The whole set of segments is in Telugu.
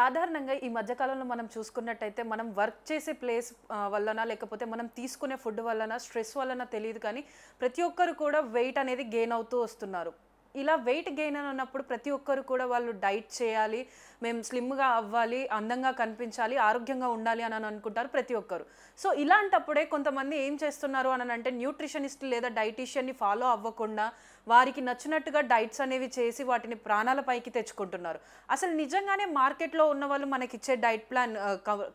సాధారణంగా ఈ మధ్య కాలంలో మనం చూసుకున్నట్టయితే మనం వర్క్ చేసే ప్లేస్ వల్లన లేకపోతే మనం తీసుకునే ఫుడ్ వల్లన స్ట్రెస్ వల్లన తెలియదు కానీ ప్రతి ఒక్కరు కూడా వెయిట్ అనేది గెయిన్ అవుతూ వస్తున్నారు. ఇలా వెయిట్ గెయిన్ అని అన్నప్పుడు ప్రతి ఒక్కరు కూడా వాళ్ళు డైట్ చేయాలి, మేము స్లిమ్‌గా అవ్వాలి, అందంగా కనిపించాలి, ఆరోగ్యంగా ఉండాలి అని అనుకుంటారు ప్రతి ఒక్కరు. సో ఇలాంటప్పుడే కొంతమంది ఏం చేస్తున్నారు అని అంటే న్యూట్రిషనిస్ట్ లేదా డైటీషియన్‌ని ఫాలో అవ్వకుండా వారికి నచ్చినట్టుగా డైట్స్ అనేవి చేసి వాటిని ప్రాణాల పైకి తెచ్చుకుంటున్నారు. అసలు నిజంగానే మార్కెట్‌లో ఉన్నవాళ్ళు మనకిచ్చే డైట్ ప్లాన్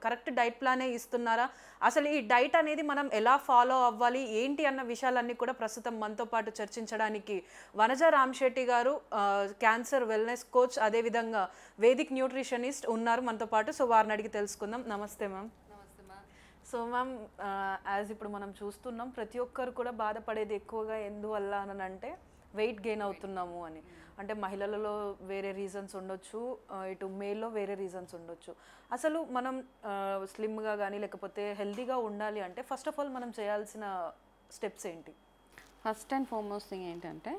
కరెక్ట్ డైట్ ప్లానే ఇస్తున్నారా? అసలు ఈ డైట్ అనేది మనం ఎలా ఫాలో అవ్వాలి? ఏంటి అన్న విషయాలన్నీ కూడా ప్రస్తుతం మనతో పాటు చర్చించడానికి వనజ రామశెట్టి గారు క్యాన్సర్ వెల్‌నెస్ కోచ్ అదేవిధంగా వేదిక్ న్యూట్రిషనిస్ట్ ఉన్నారు మనతో పాటు. సో వారిని అడిగి తెలుసుకుందాం. నమస్తే మ్యామ్. నమస్తే మ్యామ్. సో మ్యామ్ యాజ్ ఇప్పుడు మనం చూస్తున్నాం ప్రతి ఒక్కరు కూడా బాధపడేది ఎక్కువగా ఎందువల్ల అని అంటే వెయిట్ గెయిన్ అవుతున్నాము అని. అంటే మహిళలలో వేరే రీజన్స్ ఉండొచ్చు, ఇటు మేల్లో వేరే రీజన్స్ ఉండొచ్చు. అసలు మనం స్లిమ్గా కానీ లేకపోతే హెల్తీగా ఉండాలి అంటే ఫస్ట్ ఆఫ్ ఆల్ మనం చేయాల్సిన స్టెప్స్ ఏంటి? ఫస్ట్ అండ్ ఫార్మోస్ట్ థింగ్ ఏంటంటే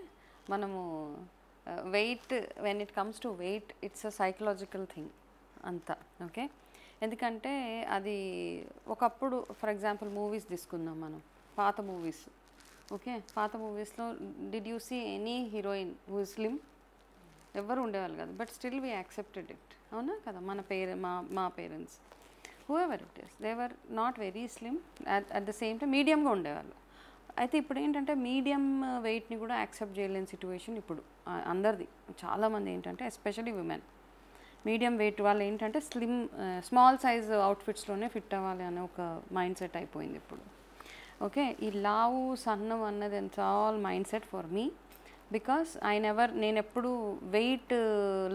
మనము weight when it comes to weight it's a psychological thing అంతా. ఓకే, ఎందుకంటే అది ఒకప్పుడు ఫర్ ఎగ్జాంపుల్ మూవీస్ తీసుకుందాం మనం, పాత మూవీస్. ఓకే, పాత మూవీస్లో did you see any heroine who slim? ఎవరు ఉండేవాళ్ళు కాదు, but still we accepted it. అవునా కదా? మా parents who ever it is they were not very slim, at the same time మీడియంగా ఉండేవాళ్ళు. అయితే ఇప్పుడు ఏంటంటే మీడియం వెయిట్ని కూడా యాక్సెప్ట్ చేయలేని సిచ్యువేషన్ ఇప్పుడు అందరిది. చాలామంది ఏంటంటే ఎస్పెషలీ విమెన్ మీడియం వెయిట్ వాళ్ళు ఏంటంటే స్మాల్ సైజ్ అవుట్ఫిట్స్లోనే ఫిట్ అవ్వాలి అనే ఒక మైండ్ సెట్ అయిపోయింది ఇప్పుడు. ఓకే, ఈ లావు సన్నం అన్నది it's all mind set for me, because నేను ఎప్పుడు వెయిట్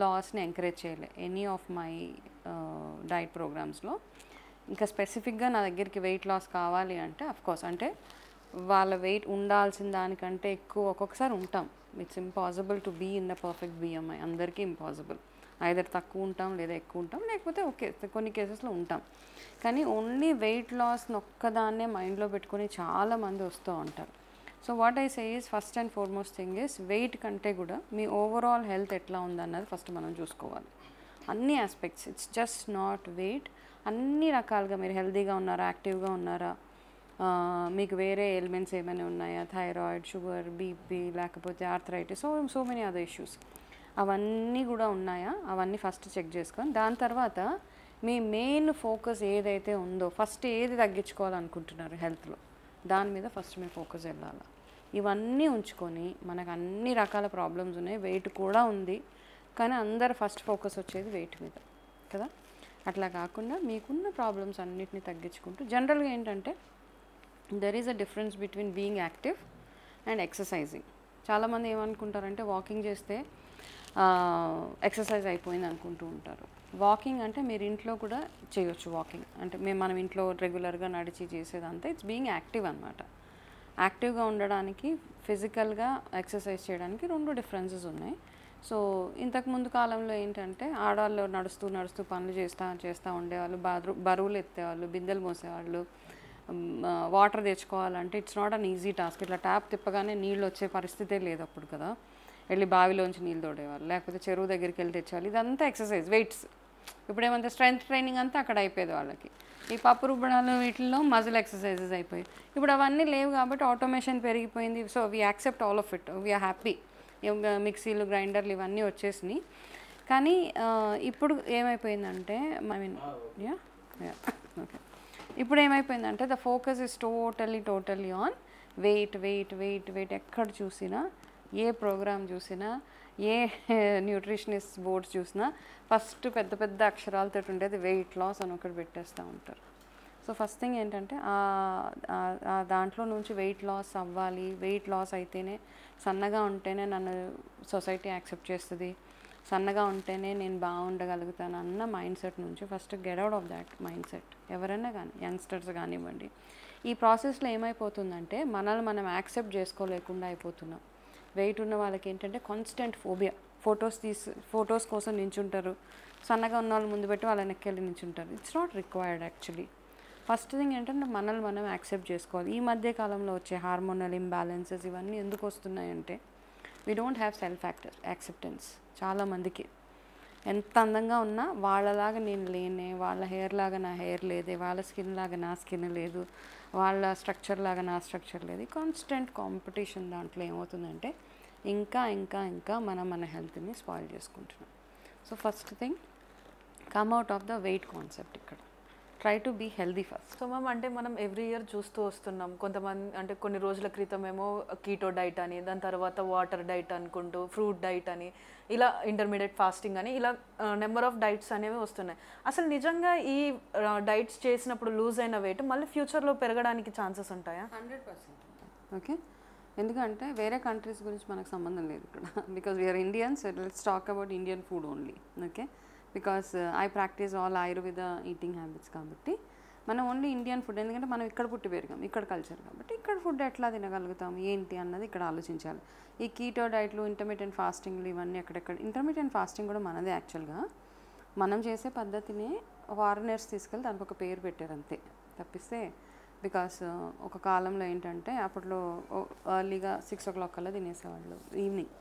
లాస్ని ఎంకరేజ్ చేయలే ఎనీ ఆఫ్ మై డైట్ ప్రోగ్రామ్స్లో. ఇంకా స్పెసిఫిక్గా నా దగ్గరికి వెయిట్ లాస్ కావాలి అంటే అఫ్కోర్స్ అంటే వాళ్ళ వెయిట్ ఉండాల్సిన దానికంటే ఎక్కువ ఒక్కొక్కసారి ఉంటాం. It's impossible to be in the perfect BMI, అందరికీ ఇంపాసిబుల్. ఐదర్ తక్కువ ఉంటాం లేదా ఎక్కువ ఉంటాం, లేకపోతే ఓకే కొన్ని కేసెస్లో ఉంటాం. కానీ ఓన్లీ వెయిట్ లాస్ని ఒక్కదాన్నే మైండ్లో పెట్టుకొని చాలామంది వస్తూ ఉంటారు. So what I say is first and foremost thing is weight కంటే కూడా మీ ఓవరాల్ హెల్త్ ఎట్లా ఉందన్నది ఫస్ట్ మనం చూసుకోవాలి. అన్ని aspects, it's just not weight. అన్ని రకాలుగా మీరు హెల్తీగా ఉన్నారా, యాక్టివ్గా ఉన్నారా, మీకు వేరే ఎలిమెంట్స్ ఏమైనా ఉన్నాయా, థైరాయిడ్, షుగర్, బీపీ, లేకపోతే arthritis, so many other issues, అవన్నీ కూడా ఉన్నాయా, అవన్నీ ఫస్ట్ చెక్ చేసుకొని దాని తర్వాత మీ మెయిన్ ఫోకస్ ఏదైతే ఉందో ఫస్ట్ ఏది తగ్గించుకోవాలనుకుంటున్నారు హెల్త్లో దాని మీద ఫస్ట్ మీ ఫోకస్ వెళ్ళాలి. ఇవన్నీ ఉంచుకొని మనకు అన్ని రకాల ప్రాబ్లమ్స్ ఉన్నాయి, వెయిట్ కూడా ఉంది, కానీ అందరు ఫస్ట్ ఫోకస్ వచ్చేది వెయిట్ మీద కదా. అట్లా కాకుండా మీకున్న ప్రాబ్లమ్స్ అన్నిటిని తగ్గించుకుంటూ జనరల్గా ఏంటంటే there is a difference between being active and exercising. చాలామంది ఏమనుకుంటారంటే వాకింగ్ చేస్తే ఎక్సర్సైజ్ అయిపోయింది అనుకుంటూ ఉంటారు. వాకింగ్ అంటే మీరు ఇంట్లో కూడా చేయొచ్చు. వాకింగ్ అంటే మనం ఇంట్లో రెగ్యులర్గా నడిచి చేసేదంతా ఇట్స్ బీయింగ్ యాక్టివ్ అనమాట. యాక్టివ్గా ఉండడానికి ఫిజికల్గా ఎక్సర్సైజ్ చేయడానికి రెండు డిఫరెన్సెస్ ఉన్నాయి. సో ఇంతకుముందు కాలంలో ఏంటంటే ఆడవాళ్ళు నడుస్తూ పనులు చేస్తూ ఉండేవాళ్ళు, బరువులు ఎత్తేవాళ్ళు, బిందెలు మోసేవాళ్ళు. వాటర్ తెచ్చుకోవాలంటే it's not an easy task. ఇట్లా ట్యాప్ తిప్పగానే నీళ్ళు వచ్చే పరిస్థితే లేదు అప్పుడు కదా. వెళ్ళి బావిలోంచి నీళ్ళు తోడేవాళ్ళు, లేకపోతే చెరువు దగ్గరికి వెళ్ళి తెచ్చేవాళ్ళు. ఇదంతా ఎక్సర్సైజ్, వెయిట్స్. ఇప్పుడు ఏమంటే స్ట్రెంగ్త్ ట్రైనింగ్ అంతా అక్కడ అయిపోయేది వాళ్ళకి. ఈ పప్పు రుబ్బడాలు వీటిల్లో మజిల్ ఎక్సర్సైజెస్ అయిపోయి ఇప్పుడు అవన్నీ లేవు కాబట్టి ఆటోమేషన్ పెరిగిపోయింది. So we accept all of it, we are happy. మిక్సీలు, గ్రైండర్లు ఇవన్నీ వచ్చేసినాయి. కానీ ఇప్పుడు ఏమైపోయిందంటే ఓకే, ఇప్పుడు ఏమైపోయిందంటే the focus is totally on weight. ఎక్కడ చూసినా, ఏ ప్రోగ్రామ్ చూసినా, ఏ న్యూట్రిషనిస్ట్ బోర్డ్స్ చూసినా ఫస్ట్ పెద్ద పెద్ద అక్షరాలతో ఉండేది వెయిట్ లాస్ అని ఒకటి పెట్టేస్తూ ఉంటారు. సో ఫస్ట్ థింగ్ ఏంటంటే దాంట్లో నుంచి వెయిట్ లాస్ అవ్వాలి, వెయిట్ లాస్ అయితేనే, సన్నగా ఉంటేనే నన్ను సొసైటీ యాక్సెప్ట్ చేస్తుంది, సన్నగా ఉంటేనే నేను బాగుండగలుగుతాను అన్న మైండ్ సెట్ నుంచి first get out of that mind set. ఎవరైనా కానీ, యంగ్స్టర్స్ కానివ్వండి. ఈ ప్రాసెస్లో ఏమైపోతుందంటే మనల్ని మనం యాక్సెప్ట్ చేసుకోలేకుండా అయిపోతున్నాం. వెయిట్ ఉన్న వాళ్ళకి ఏంటంటే కాన్స్టెంట్ ఫోబియా, ఫొటోస్ కోసం నించుంటారు. సన్నగా ఉన్న వాళ్ళు ముందు పెట్టి వాళ్ళ వెనక్కి నించుంటారు. It's not required actually. First thing ఏంటంటే మనల్ని మనం యాక్సెప్ట్ చేసుకోవాలి. ఈ మధ్య కాలంలో వచ్చే హార్మోనల్ ఇంబ్యాలెన్సెస్ ఇవన్నీ ఎందుకు వస్తున్నాయంటే we don't have self acceptance చాలామందికి. ఎంత అందంగా ఉన్నా వాళ్ళలాగా నేను లేనే, వాళ్ళ హెయిర్ లాగా నా హెయిర్ లేదే, వాళ్ళ స్కిన్ లాగా నా స్కిన్ లేదు, వాళ్ళ స్ట్రక్చర్ లాగా నా స్ట్రక్చర్ లేదు. కాన్స్టెంట్ కాంపిటీషన్ దాంట్లో ఏమవుతుందంటే ఇంకా ఇంకా ఇంకా మనం మన హెల్త్ని స్పాయిల్ చేసుకుంటున్నాం. So first thing, come out of the weight concept. ఇక్కడ try to be healthy first. So ma'am, అంటే మనం ఎవ్రీ ఇయర్ చూస్తూ వస్తున్నాం, కొంతమంది అంటే కొన్ని రోజుల క్రితం ఏమో కీటో డైట్ అని, దాని తర్వాత వాటర్ డైట్ అనుకుంటూ ఫ్రూట్ డైట్ అని, ఇలా ఇంటర్మీడియట్ ఫాస్టింగ్ అని, ఇలా నెంబర్ ఆఫ్ డైట్స్ అనేవి వస్తున్నాయి. అసలు నిజంగా ఈ డైట్స్ చేసినప్పుడు లూజ్ అయిన వెయిట్ మళ్ళీ ఫ్యూచర్లో పెరగడానికి ఛాన్సెస్ ఉంటాయా? 100% ఓకే. ఎందుకంటే వేరే కంట్రీస్ గురించి మనకు సంబంధం లేదు ఇక్కడ. Because we are Indians, let's talk about Indian food only. Okay, because I practise all Ayurveda eating habits. కాబట్టి మనం ఓన్లీ ఇండియన్ ఫుడ్, ఎందుకంటే మనం ఇక్కడ పుట్టి పెరిగాం, ఇక్కడ కల్చర్, కాబట్టి ఇక్కడ ఫుడ్ ఎట్లా తినగలుగుతాం ఏంటి అన్నది ఇక్కడ ఆలోచించాలి. ఈ కీటో డైట్లు, ఇంటర్మీడియట్ ఫాస్టింగ్లు ఇవన్నీ ఎక్కడెక్కడ. ఇంటర్మీడియట్ ఫాస్టింగ్ కూడా మనదే యాక్చువల్గా. మనం చేసే పద్ధతిని ఫారినర్స్ తీసుకెళ్ళి దానికి ఒక పేరు పెట్టారు అంతే తప్పిస్తే. బికాస్ ఒక కాలంలో ఏంటంటే అప్పట్లో ఎర్లీగా 6 o'clock కల్లా తినేసేవాళ్ళు ఈవినింగ్.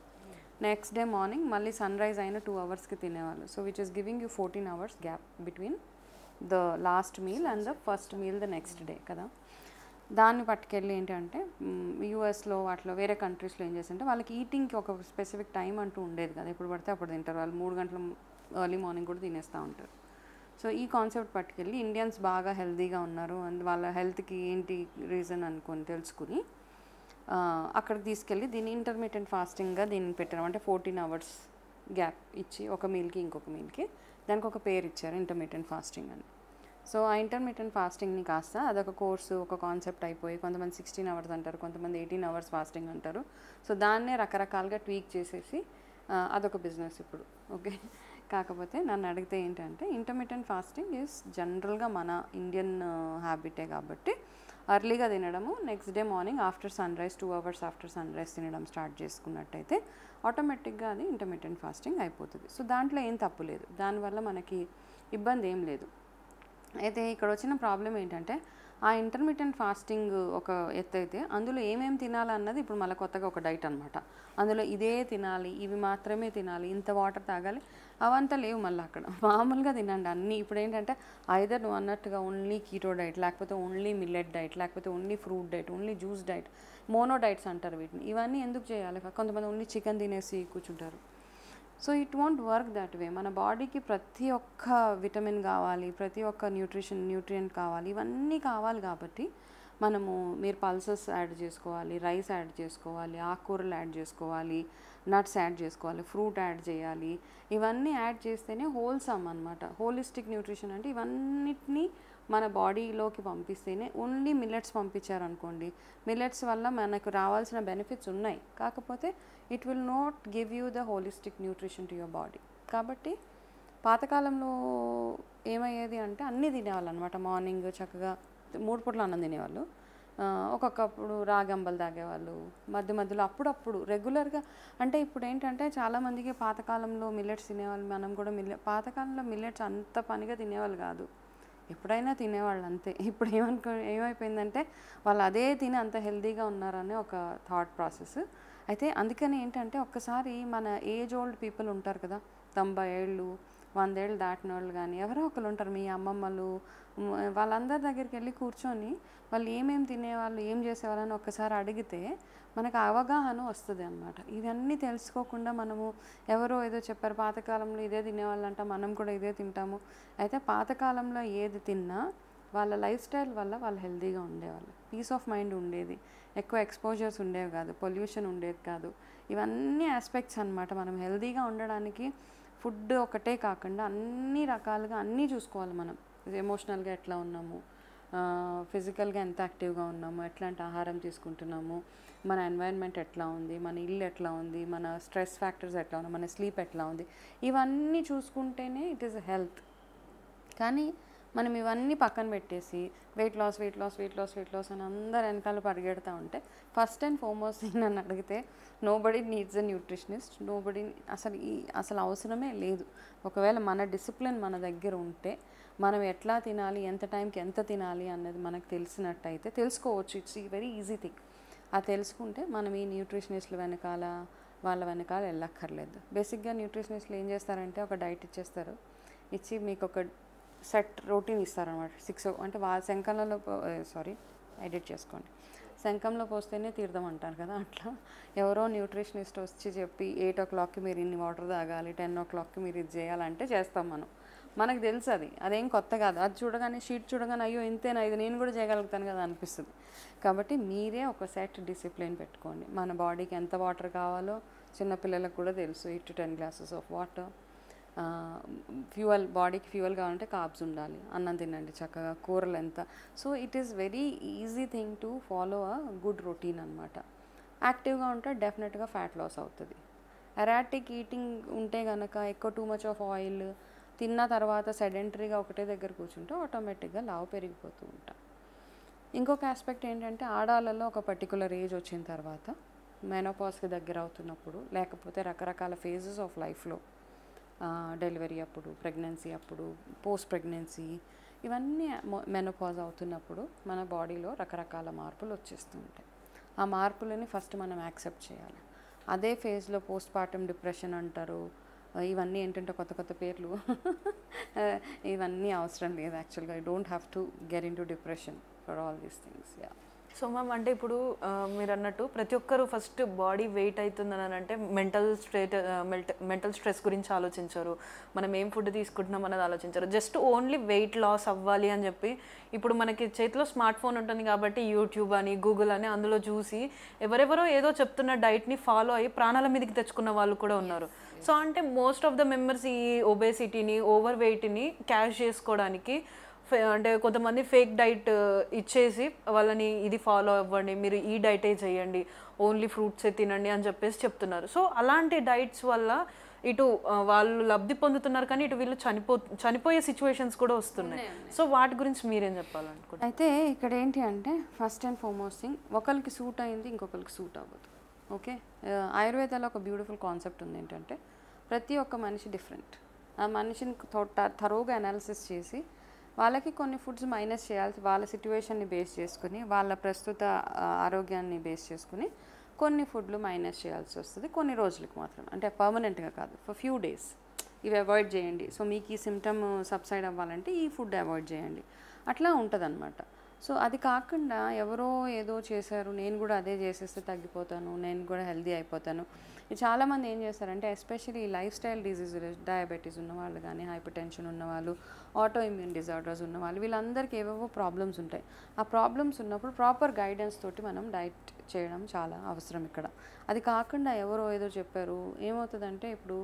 నెక్స్ట్ డే మార్నింగ్ మళ్ళీ సన్ రైజ్ అయిన 2 hours తినేవాళ్ళు. So which is giving you 14 hours gap between the last meal and the first meal the next day కదా. దాన్ని పట్టుకెళ్ళి ఏంటంటే యూఎస్లో వాటిలో వేరే కంట్రీస్లో ఏం చేస్తుంటే వాళ్ళకి ఈటింగ్కి ఒక స్పెసిఫిక్ టైం అంటూ ఉండేది కదా. ఎప్పుడు పడితే అప్పుడు తింటారు వాళ్ళు. 3 గంటల ఎర్లీ మార్నింగ్ కూడా తినేస్తూ ఉంటారు. సో ఈ కాన్సెప్ట్ పట్టుకెళ్ళి ఇండియన్స్ బాగా హెల్తీగా ఉన్నారు అండ్ వాళ్ళ హెల్త్కి ఏంటి రీజన్ అనుకొని తెలుసుకుని అక్కడికి తీసుకెళ్ళి దీన్ని ఇంటర్మీడియట్ ఫాస్టింగ్గా దీన్ని పెట్టారు. అంటే 14 hours గ్యాప్ ఇచ్చి ఒక మీల్కి ఇంకొక మీల్కి దానికి ఒక పేరు ఇచ్చారు, ఇంటర్మీడియట్ ఫాస్టింగ్ అని. సో ఆ ఇంటర్మీడియట్ ఫాస్టింగ్ని కాస్త అదొక కోర్సు, ఒక కాన్సెప్ట్ అయిపోయి కొంతమంది 16 hours అంటారు, కొంతమంది 18 hours ఫాస్టింగ్ అంటారు. సో దాన్నే రకరకాలుగా ట్వీక్ చేసేసి అదొక బిజినెస్ ఇప్పుడు. ఓకే, కాకపోతే నన్ను అడిగితే ఏంటంటే ఇంటర్మీడియట్ ఫాస్టింగ్ ఈజ్ జనరల్గా మన ఇండియన్ హ్యాబిటే. కాబట్టి అర్లీగా తినడము, next day morning after sunrise 2 hours after sunrise తినడం స్టార్ట్ చేసుకున్నట్టయితే ఆటోమేటిక్గా అది ఇంటర్మీడియట్ ఫాస్టింగ్ అయిపోతుంది. సో దాంట్లో ఏం తప్పు లేదు, దానివల్ల మనకి ఇబ్బంది ఏం లేదు. అయితే ఇక్కడ వచ్చిన ప్రాబ్లం ఏంటంటే ఆ ఇంటర్మీడియట్ ఫాస్టింగ్ ఒక ఎత్తు అయితే అందులో ఏమేమి తినాలన్నది ఇప్పుడు మళ్ళీ కొత్తగా ఒక డైట్ అనమాట. అందులో ఇదే తినాలి, ఇవి మాత్రమే తినాలి, ఇంత వాటర్ తాగాలి, అవంతా లేవు మళ్ళీ అక్కడ. మామూలుగా తినండి అన్నీ. ఇప్పుడు ఏంటంటే ఐదర్ నువ్వు అన్నట్టుగా ఓన్లీ కీటో డైట్, లేకపోతే ఓన్లీ మిల్లెట్ డైట్, లేకపోతే only fruit diet, only juice diet, mono diets అంటారు వీటిని. ఇవన్నీ ఎందుకు చేయాలి? కొంతమంది ఓన్లీ చికెన్ తినేసి కూర్చుంటారు. So it won't work that way. మన బాడీకి ప్రతి ఒక్క విటమిన్ కావాలి, ప్రతి ఒక్క న్యూట్రియంట్ కావాలి, ఇవన్నీ కావాలి. కాబట్టి మనము మీరు పల్సెస్ యాడ్ చేసుకోవాలి, రైస్ యాడ్ చేసుకోవాలి, ఆకుకూరలు యాడ్ చేసుకోవాలి, నట్స్ యాడ్ చేసుకోవాలి, ఫ్రూట్ యాడ్ చేయాలి. ఇవన్నీ యాడ్ చేస్తేనే హోల్సమ్ అనమాట. హోలిస్టిక్ న్యూట్రిషన్ అంటే ఇవన్నిటినీ మన బాడీలోకి పంపిస్తేనే. ఓన్లీ మిల్లెట్స్ పంపించారనుకోండి, మిల్లెట్స్ వల్ల మనకు రావాల్సిన బెనిఫిట్స్ ఉన్నాయి, కాకపోతే it will not give you the holistic nutrition to your body. కాబట్టి పాతకాలంలో ఏమయ్యేది అంటే అన్నీ తినేవాళ్ళు. మార్నింగ్ చక్కగా 3 పూటలు అన్నం తినేవాళ్ళు, ఒక్కొక్కప్పుడు రాగంబలు తాగేవాళ్ళు, మధ్య మధ్యలో అప్పుడప్పుడు రెగ్యులర్గా. అంటే ఇప్పుడు ఏంటంటే చాలామందికి పాతకాలంలో మిల్లెట్స్ తినేవాళ్ళు, మనం కూడా పాతకాలంలో మిల్లెట్స్ అంత పనిగా తినేవాళ్ళు కాదు, ఎప్పుడైనా తినేవాళ్ళు అంతే. ఇప్పుడు ఏమైపోయిందంటే వాళ్ళు అదే తిని అంత హెల్తీగా ఉన్నారనే ఒక థాట్ ప్రాసెస్. అయితే అందుకని ఏంటంటే ఒక్కసారి మన ఏజ్ ఓల్డ్ పీపుల్ ఉంటారు కదా, 90 ఏళ్ళు 100 ఏళ్ళు దాటిన వాళ్ళు కానీ ఎవరో ఒకరు ఉంటారు, మీ అమ్మమ్మలు, వాళ్ళందరి దగ్గరికి వెళ్ళి కూర్చొని వాళ్ళు ఏమేమి తినేవాళ్ళు, ఏం చేసేవాళ్ళని ఒక్కసారి అడిగితే మనకు అవగాహన వస్తుంది అన్నమాట. ఇవన్నీ తెలుసుకోకుండా మనము ఎవరో ఏదో చెప్పారు పాతకాలంలో ఇదే తినేవాళ్ళంట, మనం కూడా ఇదే తింటాము. అయితే పాతకాలంలో ఏది తిన్నా వాళ్ళ లైఫ్ స్టైల్ వల్ల వాళ్ళు హెల్తీగా ఉండేవాళ్ళు, పీస్ ఆఫ్ మైండ్ ఉండేది, ఎక్కువ ఎక్స్పోజర్స్ ఉండేవి కాదు, పొల్యూషన్ ఉండేది కాదు. ఇవన్నీ ఆస్పెక్ట్స్ అనమాట. మనం హెల్తీగా ఉండడానికి ఫుడ్ ఒకటే కాకుండా అన్ని రకాలుగా అన్నీ చూసుకోవాలి. మనం ఎమోషనల్గా ఎట్లా ఉన్నాము, ఫిజికల్గా ఎంత యాక్టివ్గా ఉన్నాము, ఎట్లాంటి ఆహారం తీసుకుంటున్నాము, మన ఎన్వైరన్మెంట్ ఎట్లా ఉంది, మన ఇల్లు ఎట్లా ఉంది, మన స్ట్రెస్ ఫ్యాక్టర్స్ ఎట్లా ఉన్నాయి, మన స్లీప్ ఎట్లా ఉంది, ఇవన్నీ చూసుకుంటేనే ఇట్ ఈస్ హెల్త్. కానీ మనం ఇవన్నీ పక్కన పెట్టేసి వెయిట్ లాస్ అని అందరు వెనకాల పరిగెడతా ఉంటే ఫస్ట్ అండ్ ఫార్మోస్ట్ నన్ను అడిగితే నోబడీ నీడ్స్ అ న్యూట్రిషనిస్ట్. అసలు అవసరమే లేదు. ఒకవేళ మన డిసిప్లిన్ మన దగ్గర ఉంటే మనం ఎట్లా తినాలి, ఎంత టైంకి ఎంత తినాలి అన్నది మనకు తెలుసుకోవచ్చు. It's very easy thing. అది తెలుసుకుంటే మనం ఈ న్యూట్రిషనిస్ట్ల వెనకాల వాళ్ళ వెనకాల వెళ్ళక్కర్లేదు. బేసిక్గా న్యూట్రిషనిస్ట్లు ఏం చేస్తారంటే ఒక డైట్ ఇచ్చేస్తారు, ఇచ్చి మీకు ఒక సెట్ రొటీన్ ఇస్తారనమాట. 6 అంటే శంఖంలో ఎడిట్ చేసుకోండి, శంఖంలో పోస్తేనే తీర్థం అంటారు కదా, అట్లా ఎవరో న్యూట్రిషనిస్ట్ వచ్చి చెప్పి 8 o'clockకి మీరు ఇన్ని వాటర్ తాగాలి, 10 o'clockకి మీరు ఇది చేయాలంటే చేస్తాం మనకు తెలుసు. అదేం కొత్త కాదు. అది చూడగానే షీట్ చూడగానే అయ్యో ఇంతేనా, ఇది నేను కూడా చేయగలుగుతాను కదా అనిపిస్తుంది. కాబట్టి మీరే ఒక సెట్ డిసిప్లిన్ పెట్టుకోండి. మన బాడీకి ఎంత వాటర్ కావాలో చిన్నపిల్లలకు కూడా తెలుసు, 8 to 10 glasses of water. Fuel, బాడీకి ఫ్యూయల్ కావాలంటే కార్బ్స్ ఉండాలి, అన్నం తినండి చక్కగా, కూరలు ఎంత. So it is very easy thing to follow a good routine అనమాట. యాక్టివ్గా ఉంటే డెఫినెట్గా ఫ్యాట్ లాస్ అవుతుంది. ఎరాటిక్ ఈటింగ్ ఉంటే కనుక ఎక్కువ టూ మచ్ ఆఫ్ ఆయిల్ తిన్న తర్వాత సెడెంటరీగా ఒకటే దగ్గర కూర్చుంటే ఆటోమేటిక్గా లావు పెరిగిపోతూ ఉంటాం. ఇంకొక ఆస్పెక్ట్ ఏంటంటే ఆడాళ్ళలో ఒక పర్టికులర్ ఏజ్ వచ్చిన తర్వాత మెనోపాజ్కి దగ్గర అవుతున్నప్పుడు, లేకపోతే రకరకాల ఫేజెస్ ఆఫ్ లైఫ్లో, డెలివరీ అప్పుడు, ప్రెగ్నెన్సీ అప్పుడు, పోస్ట్ ప్రెగ్నెన్సీ, ఇవన్నీ మెనోపాజ్ అవుతున్నప్పుడు మన బాడీలో రకరకాల మార్పులు వచ్చేస్తూ ఉంటాయి. ఆ మార్పులని ఫస్ట్ మనం యాక్సెప్ట్ చేయాలి. అదే ఫేజ్లో పోస్ట్ పార్టమ్ డిప్రెషన్ అంటారు, ఇవన్నీ ఏంటంటే కొత్త కొత్త పేర్లు. ఇవన్నీ అవసరం లేదు యాక్చువల్గా. I don't have to get in to depression for all these things. Yeah. So ma'am, అంటే ఇప్పుడు మీరు అన్నట్టు ప్రతి ఒక్కరు ఫస్ట్ బాడీ వెయిట్ అవుతుందని అంటే మెంటల్ స్ట్రెస్ గురించి ఆలోచించరు, మనం ఏం ఫుడ్ తీసుకుంటున్నాం అన్నది ఆలోచించరు. జస్ట్ ఓన్లీ వెయిట్ లాస్ అవ్వాలి అని చెప్పి ఇప్పుడు మనకి చేతిలో స్మార్ట్ ఫోన్ ఉంటుంది కాబట్టి యూట్యూబ్ అని, గూగుల్ అని, అందులో చూసి ఎవరెవరో ఏదో చెప్తున్న డైట్ని ఫాలో అయ్యి ప్రాణాల మీదకి తెచ్చుకున్న వాళ్ళు కూడా ఉన్నారు. సో అంటే మోస్ట్ ఆఫ్ ద మెంబర్స్ ఈ ఒబేసిటీని, ఓవర్ వెయిట్ని క్యాష్ చేసుకోవడానికి అంటే కొంతమంది ఫేక్ డైట్ ఇచ్చేసి వాళ్ళని ఇది ఫాలో అవ్వండి, మీరు ఈ డైటే చేయండి, ఓన్లీ ఫ్రూట్సే తినండి అని చెప్పేసి చెప్తున్నారు. సో అలాంటి డైట్స్ వల్ల ఇటు వాళ్ళు లబ్ధి పొందుతున్నారు, కానీ ఇటు వీళ్ళు చనిపోయే సిచ్యువేషన్స్ కూడా వస్తున్నాయి. సో వాటి గురించి మీరేం చెప్పాలనుకుంటున్నారు? అయితే ఇక్కడ ఏంటి అంటే ఫస్ట్ అండ్ ఫార్మోస్ట్ థింగ్, ఒకరికి సూట్ అయింది ఇంకొకరికి సూట్ అవ్వదు. ఓకే, ఆయుర్వేదాలో ఒక బ్యూటిఫుల్ కాన్సెప్ట్ ఉంది ఏంటంటే ప్రతి ఒక్క మనిషి డిఫరెంట్. ఆ మనిషిని థరోగా అనాలిసిస్ చేసి వాళ్ళకి కొన్ని ఫుడ్స్ మైనస్ చేయాల్సి, వాళ్ళ సిట్యువేషన్ని బేస్ చేసుకుని, వాళ్ళ ప్రస్తుత ఆరోగ్యాన్ని బేస్ చేసుకుని కొన్ని ఫుడ్లు మైనస్ చేయాల్సి వస్తుంది కొన్ని రోజులకు మాత్రం, అంటే పర్మనెంట్గా కాదు, ఫర్ ఫ్యూ డేస్ ఇవి అవాయిడ్ చేయండి. సో మీకు ఈ సిమ్టమ్ సబ్సైడ్ అవ్వాలంటే ఈ ఫుడ్ అవాయిడ్ చేయండి, అట్లా ఉంటుంది అనమాట. సో అది కాకుండా ఎవరో ఏదో చేశారు, నేను కూడా అదే చేసేస్తే తగ్గిపోతాను, నేను కూడా హెల్దీ అయిపోతాను. చాలామంది ఏం చేస్తారంటే ఎస్పెషల్లీ లైఫ్ స్టైల్ డిజీజులు, డయాబెటీస్ ఉన్నవాళ్ళు కానీ, హైపర్ టెన్షన్ ఉన్నవాళ్ళు, ఆటో ఇమ్యూన్ డిజార్డర్స్ ఉన్నవాళ్ళు, వీళ్ళందరికీ ఏవేవో ప్రాబ్లమ్స్ ఉంటాయి. ఆ ప్రాబ్లమ్స్ ఉన్నప్పుడు ప్రాపర్ గైడెన్స్ తోటి మనం డైట్ చేయడం చాలా అవసరం ఇక్కడ. అది కాకుండా ఎవరో ఏదో చెప్పారు, ఏమవుతుందంటే ఇప్పుడు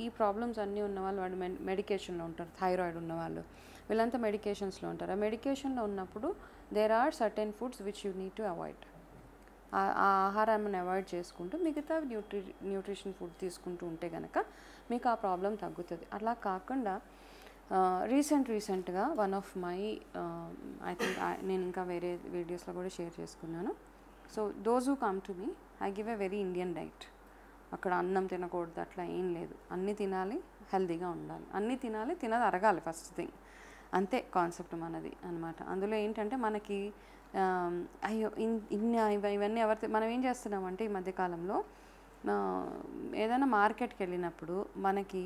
ఈ ప్రాబ్లమ్స్ అన్నీ ఉన్నవాళ్ళు వాడు మెడికేషన్లో ఉంటారు. థైరాయిడ్ ఉన్నవాళ్ళు వీళ్ళంతా మెడికేషన్స్లో ఉంటారు. ఆ మెడికేషన్లో ఉన్నప్పుడు there are certain foods which you need to avoid. ఆ ఆహారాన్ని అవాయిడ్ చేసుకుంటూ మిగతా న్యూట్రిషన్ ఫుడ్ తీసుకుంటూ ఉంటే కనుక మీకు ఆ ప్రాబ్లం తగ్గుతుంది. అలా కాకుండా రీసెంట్గా one of my I think నేను ఇంకా వేరే వీడియోస్లో కూడా షేర్ చేసుకున్నాను. So those who come to me, I give a very Indian diet. అక్కడ అన్నం తినకూడదు అట్లా ఏం లేదు, అన్నీ తినాలి, హెల్తీగా ఉండాలి, అన్నీ తినాలి, తినది అరగాలి ఫస్ట్ థింగ్, అంతే కాన్సెప్ట్ మనది అనమాట. అందులో ఏంటంటే మనకి అయ్యో ఇవన్నీ మనం ఏం చేస్తున్నామంటే ఈ మధ్యకాలంలో ఏదైనా మార్కెట్కి వెళ్ళినప్పుడు మనకి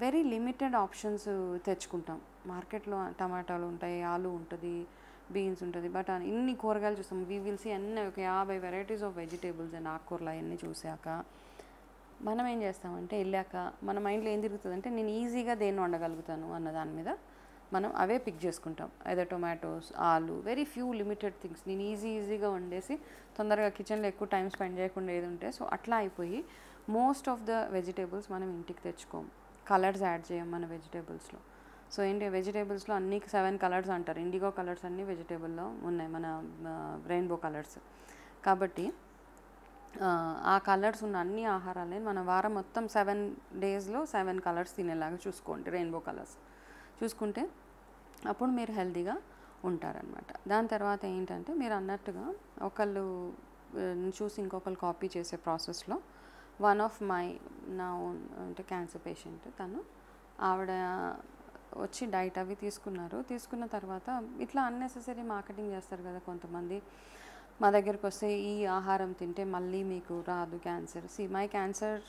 వెరీ లిమిటెడ్ ఆప్షన్స్ తెచ్చుకుంటాం. మార్కెట్లో టమాటాలు ఉంటాయి, ఆలు ఉంటుంది, బీన్స్ ఉంటుంది, బట్ ఇన్ని కూరగాయలు చూస్తాం. వీ విల్ సీ అన్నీ ఒక 50 వెరైటీస్ ఆఫ్ వెజిటేబుల్స్ అండ్ ఆకుకూరలు అవన్నీ చూసాక మనం ఏం చేస్తామంటే వెళ్ళాక మన మైండ్లో ఏం తిరుగుతుందంటే నేను ఈజీగా దేన్ని వండగలుగుతాను అన్న దాని మీద మనం అవే పిక్ చేసుకుంటాం. అదే టొమాటోస్, ఆలు, వెరీ ఫ్యూ లిమిటెడ్ థింగ్స్ నేను ఈజీగా వండేసి తొందరగా కిచెన్లో ఎక్కువ టైం స్పెండ్ చేయకుండా ఏది ఉంటే సో అట్లా అయిపోయి మోస్ట్ ఆఫ్ ద వెజిటేబుల్స్ మనం ఇంటికి తెచ్చుకోము, కలర్స్ యాడ్ చేయం మన వెజిటేబుల్స్లో. సో ఏంటి వెజిటేబుల్స్లో అన్ని 7 కలర్స్ అంటారు, ఇండిగో కలర్స్ అన్నీ వెజిటేబుల్లో ఉన్నాయి, మన రెయిన్బో కలర్స్. కాబట్టి ఆ కలర్స్ ఉన్న అన్ని ఆహారాలని మన వారం మొత్తం 7 డేస్లో 7 కలర్స్ తినేలాగా చూసుకోండి, రెయిన్బో కలర్స్ చూసుకుంటే అప్పుడు మీరు హెల్తీగా ఉంటారనమాట. దాని తర్వాత ఏంటంటే మీరు అన్నట్టుగా ఒకళ్ళు చూసి ఇంకొకరు కాపీ చేసే ప్రాసెస్లో వన్ ఆఫ్ మై నా ఓన్ అంటే క్యాన్సర్ పేషెంట్, తను ఆవిడ వచ్చి డైట్ అవి తీసుకున్న తర్వాత ఇట్లా అన్నెసెసరీ మార్కెటింగ్ చేస్తారు కదా కొంతమంది, మా దగ్గరికి వస్తే ఈ ఆహారం తింటే మళ్ళీ మీకు రాదు cancer. My cancer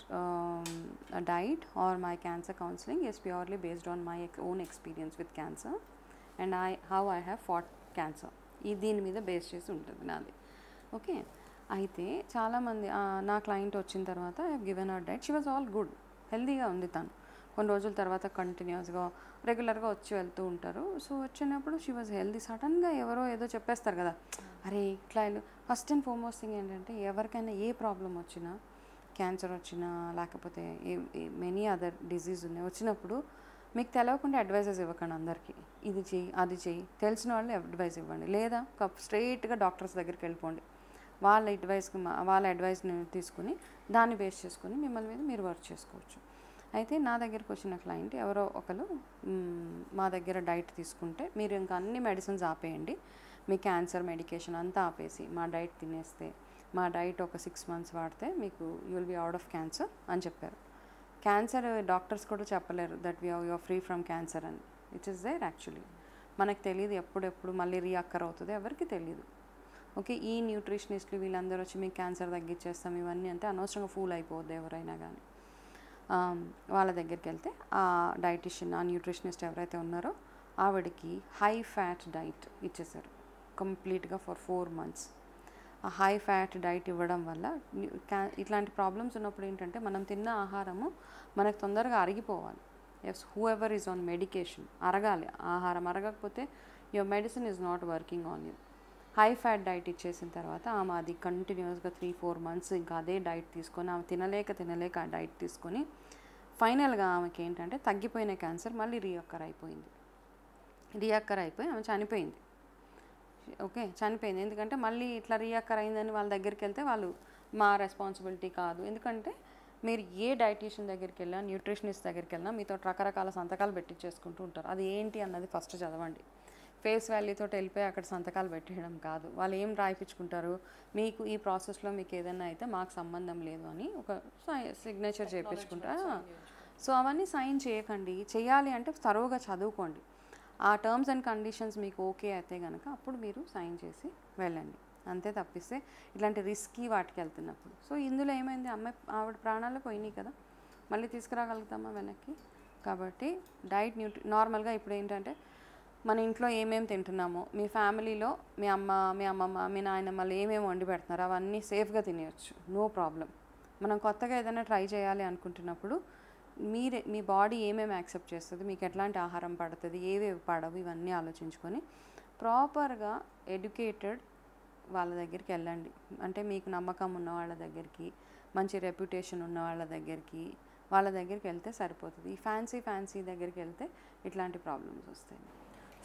diet are my cancer counselling is purely based on my own experience with cancer and how I have fought cancer. దీని మీద బేస్ చేసి ఉంటుంది నాది. ఓకే, అయితే చాలామంది నా క్లయింట్ వచ్చిన తర్వాత I have given our diet. She was all good, హెల్తీగా ఉంది తను. కొన్ని రోజుల తర్వాత కంటిన్యూస్గా రెగ్యులర్గా వచ్చి వెళ్తూ ఉంటారు. సో వచ్చినప్పుడు షీ వాజ్ హెల్తీ. సడన్గా ఎవరో ఏదో చెప్పేస్తారు కదా, అరే ఇట్లా ఫస్ట్ అండ్ ఫార్మోస్ట్ థింగ్ ఏంటంటే ఎవరికైనా ఏ ప్రాబ్లం వచ్చినా, క్యాన్సర్ వచ్చినా లేకపోతే మెనీ అదర్ డిజీజ్ ఉన్నాయి వచ్చినప్పుడు మీకు తెలియకుండా అడ్వైజెస్ ఇవ్వకండి అందరికీ. ఇది చెయ్యి అది చెయ్యి, తెలిసిన వాళ్ళు అడ్వైస్ ఇవ్వండి. లేదా స్ట్రైట్గా డాక్టర్స్ దగ్గరికి వెళ్ళిపోండి. వాళ్ళ అడ్వైస్ని తీసుకుని దాన్ని బేస్ చేసుకుని మిమ్మల్ని మీద మీరు వర్క్ చేసుకోవచ్చు. అయితే నా దగ్గరికి వచ్చిన క్లయింట్ ఎవరో ఒకరు మా దగ్గర డైట్ తీసుకుంటే మీరు ఇంకా అన్ని మెడిసిన్స్ ఆపేయండి, మీ క్యాన్సర్ మెడికేషన్ అంతా ఆపేసి మా డైట్ తినేస్తే, మా డైట్ ఒక 6 months వాడితే మీకు you will be out of cancer అని చెప్పారు. క్యాన్సర్ డాక్టర్స్ కూడా చెప్పలేరు that you're free from cancer అని. It is there actually. మనకు తెలియదు ఎప్పుడెప్పుడు మళ్ళీ రీఅక్కర్ అవుతుంది, ఎవరికి తెలియదు. ఓకే, ఈ న్యూట్రిషనిస్టులు వీళ్ళందరూ వచ్చి మీకు క్యాన్సర్ తగ్గించేస్తాం ఇవన్నీ అంటే అనవసరంగా ఫూల్ అయిపోద్ది ఎవరైనా కానీ. వాళ్ళ దగ్గరికి వెళ్తే ఆ డైటిషియన్, ఆ న్యూట్రిషనిస్ట్ ఎవరైతే ఉన్నారో ఆవిడకి హై ఫ్యాట్ డైట్ ఇచ్చేసారు కంప్లీట్గా ఫర్ 4 months. ఆ హై ఫ్యాట్ డైట్ ఇవ్వడం వల్ల ఇట్లాంటి ప్రాబ్లమ్స్ ఉన్నప్పుడు ఏంటంటే మనం తిన్న ఆహారము మనకు తొందరగా అరిగిపోవాలి. Whoever is on medication అరగాలి, ఆహారం అరగకపోతే your medicine is not working on you. High fat diet ఇచ్చేసిన తర్వాత ఆమె అది కంటిన్యూస్గా 3-4 months ఇంకా అదే డైట్ తీసుకొని ఆమె తినలేక ఆ డైట్ తీసుకొని ఫైనల్గా ఆమెకి ఏంటంటే తగ్గిపోయిన క్యాన్సర్ మళ్ళీ రీఅక్కర్ అయిపోయి ఆమె చనిపోయింది. ఓకే, చనిపోయింది. ఎందుకంటే మళ్ళీ ఇట్లా రీఅక్కర్ అయిందని వాళ్ళ దగ్గరికి వెళ్తే వాళ్ళు మా రెస్పాన్సిబిలిటీ కాదు. ఎందుకంటే మీరు ఏ డైటీషియన్ దగ్గరికి వెళ్ళినా, న్యూట్రిషనిస్ట్ దగ్గరికి వెళ్ళినా మీతో రకరకాల సంతకాలు పెట్టించేసుకుంటూ ఉంటారు. అది ఏంటి అన్నది ఫస్ట్ చదవండి. ఫేస్ వాల్యూతో వెళ్ళిపోయి అక్కడ సంతకాలు పెట్టేయడం కాదు. వాళ్ళు ఏం రాయించుకుంటారు, మీకు ఈ ప్రాసెస్లో మీకు ఏదైనా అయితే మాకు సంబంధం లేదు అని ఒక సిగ్నేచర్ చేయించుకుంటారు. సో అవన్నీ సైన్ చేయకండి. చేయాలి అంటే తరోగా చదువుకోండి. ఆ టర్మ్స్ అండ్ కండిషన్స్ మీకు ఓకే అయితే కనుక అప్పుడు మీరు సైన్ చేసి వెళ్ళండి. అంతే తప్పిస్తే ఇట్లాంటి రిస్కీ వాటికి వెళ్తున్నప్పుడు. సో ఇందులో ఏమైంది, ఆవిడ ప్రాణాలు పోయినాయి కదా, మళ్ళీ తీసుకురాగలుగుతామా వెనక్కి? కాబట్టి డైట్ నార్మల్గా ఇప్పుడు ఏంటంటే మన ఇంట్లో ఏమేమి తింటున్నామో, మీ ఫ్యామిలీలో మీ అమ్మమ్మ మీ నాయనమ్మలు ఏమేమి వండి పెడుతున్నారో అవన్నీ సేఫ్గా తినేయచ్చు, నో ప్రాబ్లం. మనం కొత్తగా ఏదైనా ట్రై చేయాలి అనుకుంటున్నప్పుడు మీ బాడీ ఏమేమి యాక్సెప్ట్ చేస్తుంది, మీకు ఎట్లాంటి ఆహారం పడుతుంది, ఏవేవి పడవు, ఇవన్నీ ఆలోచించుకొని ప్రాపర్గా ఎడ్యుకేటెడ్ వాళ్ళ దగ్గరికి వెళ్ళండి. అంటే మీకు నమ్మకం ఉన్న వాళ్ళ దగ్గరికి, మంచి రెప్యుటేషన్ ఉన్న వాళ్ళ దగ్గరికి వెళ్తే సరిపోతుంది. ఈ ఫ్యాన్సీ దగ్గరికి వెళ్తే ఇట్లాంటి ప్రాబ్లమ్స్ వస్తాయి.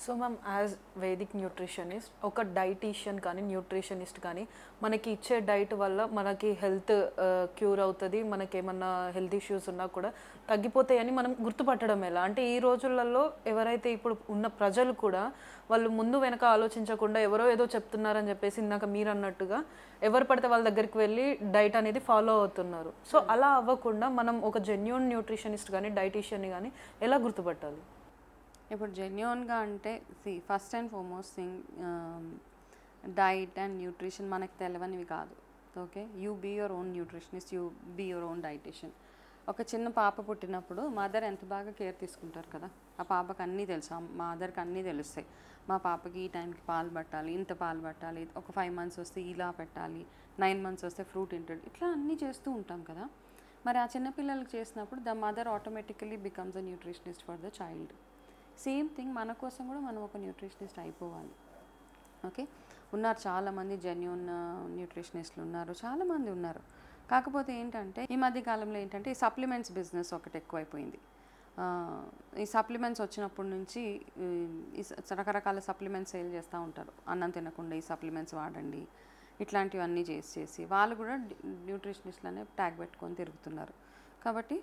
So ma'am, as Vedic nutritionist, ఒక డైటీషియన్ కానీ న్యూట్రిషనిస్ట్ కానీ మనకి ఇచ్చే డైట్ వల్ల మనకి హెల్త్ క్యూర్ అవుతుంది, మనకి ఏమన్నా హెల్త్ ఇష్యూస్ ఉన్నా కూడా తగ్గిపోతాయని మనం గుర్తుపట్టడం ఎలా? అంటే ఈ రోజులలో ఎవరైతే ఇప్పుడు ఉన్న ప్రజలు కూడా వాళ్ళు ముందు వెనక ఆలోచించకుండా ఎవరో ఏదో చెప్తున్నారని చెప్పేసి ఇందాక మీరు అన్నట్టుగా ఎవరు పడితే వాళ్ళ దగ్గరికి వెళ్ళి డైట్ అనేది ఫాలో అవుతున్నారు. సో అలా అవ్వకుండా మనం ఒక జెన్యూన్ న్యూట్రిషనిస్ట్ కానీ డైటీషియన్ని కానీ ఎలా గుర్తుపట్టాలి? ఇప్పుడు జెన్యూన్గా అంటే first and foremost thing diet and nutrition మనకు తెలియనివి కాదు. Okay, you be your own nutritionist, you be your own dietitian. ఒక చిన్న పాప పుట్టినప్పుడు మదర్ ఎంత బాగా కేర్ తీసుకుంటారు కదా, ఆ పాపకు అన్నీ తెలుసు, మా మదర్కి అన్నీ తెలుస్తాయి. మా పాపకి ఈ టైంకి పాలు పట్టాలి, ఇంత పాలు పట్టాలి, ఒక 5 months వస్తే ఇలా పెట్టాలి, 9 months వస్తే ఫ్రూట్ ఇంటెడ్, ఇట్లా అన్నీ చేస్తూ ఉంటాం కదా. మరి ఆ చిన్నపిల్లలకి చేసినప్పుడు the mother automatically becomes a nutritionist for the child. Same thing మన కోసం కూడా మనం ఒక న్యూట్రిషనిస్ట్ అయిపోవాలి. ఓకే, ఉన్నారు చాలామంది జెన్యూన్ న్యూట్రిషనిస్టులు ఉన్నారు, చాలామంది ఉన్నారు. కాకపోతే ఏంటంటే ఈ మధ్య కాలంలో ఏంటంటే ఈ సప్లిమెంట్స్ బిజినెస్ ఒకటి ఎక్కువైపోయింది. ఈ సప్లిమెంట్స్ వచ్చినప్పటి నుంచి ఈ రకరకాల సప్లిమెంట్స్ సేల్ చేస్తూ ఉంటారు. అన్నం తినకుండా ఈ సప్లిమెంట్స్ వాడండి, ఇట్లాంటివన్నీ చేసి వాళ్ళు కూడా న్యూట్రిషనిస్ట్లనే ట్యాగ్ పెట్టుకొని తిరుగుతున్నారు. కాబట్టి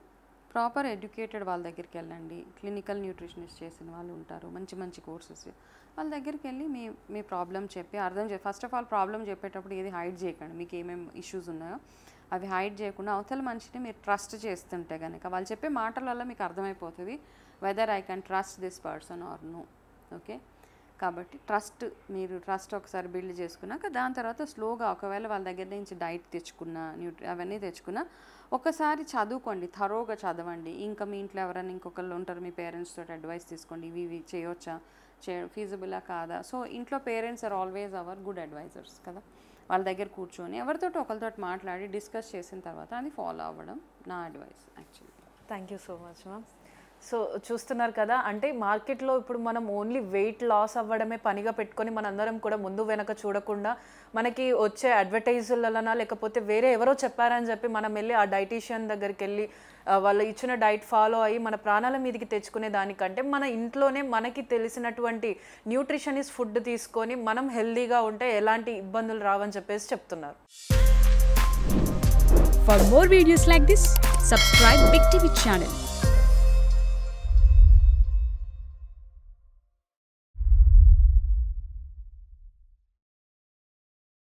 ప్రాపర్ ఎడ్యుకేటెడ్ వాళ్ళ దగ్గరికి వెళ్ళండి. క్లినికల్ న్యూట్రిషనిస్ట్ చేసిన వాళ్ళు ఉంటారు, మంచి కోర్సెస్. వాళ్ళ దగ్గరికి వెళ్ళి మీ ప్రాబ్లం చెప్పి ఫస్ట్ ఆఫ్ ఆల్ ప్రాబ్లం చెప్పేటప్పుడు ఏది హైడ్ చేయకండి. మీకు ఏమేమి ఇష్యూస్ ఉన్నాయో అవి హైడ్ చేయకుండా అవతల మనిషిని మీరు ట్రస్ట్ చేస్తుంటే కనుక వాళ్ళు చెప్పే మాటల వల్ల మీకు అర్థమైపోతుంది whether I can trust this person or no. Okay, కాబట్టి మీరు ట్రస్ట్ ఒకసారి బిల్డ్ చేసుకున్నాక దాని తర్వాత స్లోగా ఒకవేళ వాళ్ళ దగ్గర నుంచి డైట్ తెచ్చుకున్నా అవన్నీ తెచ్చుకున్నా ఒకసారి చదువుకోండి, థరోగా చదవండి. ఇంకా మీ ఇంట్లో ఎవరైనా ఇంకొకళ్ళు ఉంటారు, మీ పేరెంట్స్ తోటి అడ్వైస్ తీసుకోండి, ఇవి చేయొచ్చా, ఫీజిబులా కాదా. సో ఇంట్లో parents are always our good advisors కదా. వాళ్ళ దగ్గర కూర్చొని ఎవరితోటి ఒకరితో మాట్లాడి డిస్కస్ చేసిన తర్వాత అది ఫాలో అవ్వడం నా advice actually. Thank you so much ma'am. So చూస్తున్నారు కదా, అంటే మార్కెట్లో ఇప్పుడు మనం ఓన్లీ వెయిట్ లాస్ అవ్వడమే పనిగా పెట్టుకొని మనందరం కూడా ముందు వెనక చూడకుండా మనకి వచ్చే అడ్వర్టైజులనా లేకపోతే వేరే ఎవరో చెప్పారని చెప్పి మనం వెళ్ళి ఆ డైటీషియన్ దగ్గరికి వెళ్ళి వాళ్ళు ఇచ్చిన డైట్ ఫాలో అయ్యి మన ప్రాణాల మీదకి తెచ్చుకునే దానికంటే మన ఇంట్లోనే మనకి తెలిసినటువంటి న్యూట్రిషనిస్ట్ ఫుడ్ తీసుకొని మనం హెల్దీగా ఉంటే ఎలాంటి ఇబ్బందులు రావని చెప్పేసి చెప్తున్నారు. For more videos like this, subscribe Big TV channel.